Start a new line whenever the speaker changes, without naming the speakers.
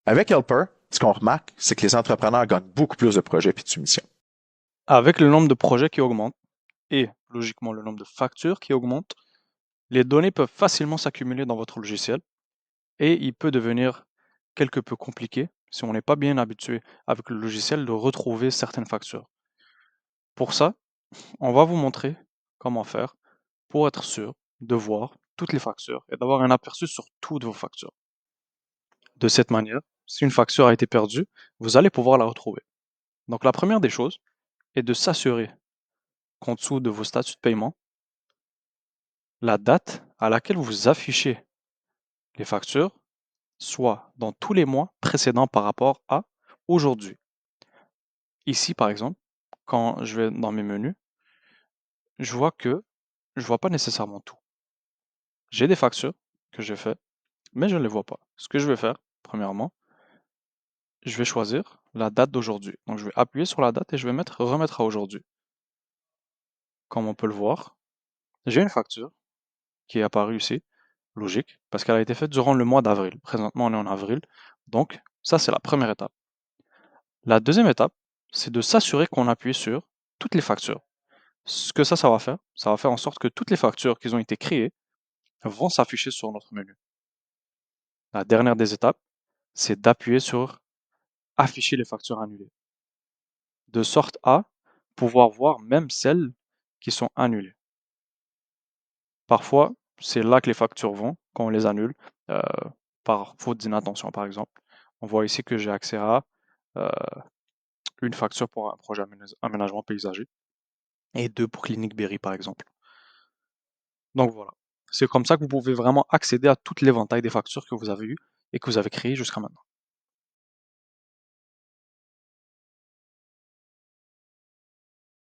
Avec Helper, ce qu'on remarque, c'est que les entrepreneurs gagnent beaucoup plus de projets et de soumissions.
Avec le nombre de projets qui augmente et logiquement le nombre de factures qui augmente, les données peuvent facilement s'accumuler dans votre logiciel et il peut devenir quelque peu compliqué si on n'est pas bien habitué avec le logiciel de retrouver certaines factures. Pour ça, on va vous montrer comment faire pour être sûr de voir toutes les factures et d'avoir un aperçu sur toutes vos factures. De cette manière, si une facture a été perdue, vous allez pouvoir la retrouver. Donc la première des choses est de s'assurer qu'en dessous de vos statuts de paiement, la date à laquelle vous affichez les factures soit dans tous les mois précédents par rapport à aujourd'hui. Ici, par exemple, quand je vais dans mes menus, je vois que je vois pas nécessairement tout. J'ai des factures que j'ai faites, mais je ne les vois pas. Ce que je vais faire, premièrement, je vais choisir la date d'aujourd'hui. Donc, je vais appuyer sur la date et je vais mettre remettre à aujourd'hui. Comme on peut le voir, j'ai une facture qui est apparue ici, logique, parce qu'elle a été faite durant le mois d'avril. Présentement, on est en avril. Donc, ça, c'est la première étape. La deuxième étape, c'est de s'assurer qu'on appuie sur toutes les factures. Ce que ça va faire, ça va faire en sorte que toutes les factures qui ont été créées vont s'afficher sur notre menu. La dernière des étapes, c'est d'appuyer sur afficher les factures annulées, de sorte à pouvoir voir même celles qui sont annulées. Parfois, c'est là que les factures vont quand on les annule, euh, par faute d'inattention par exemple. On voit ici que j'ai accès à euh, une facture pour un projet aménagement paysager et deux pour Clinique Berry par exemple. Donc voilà. C'est comme ça que vous pouvez vraiment accéder à toute l'éventail des factures que vous avez eues et que vous avez créées jusqu'à maintenant.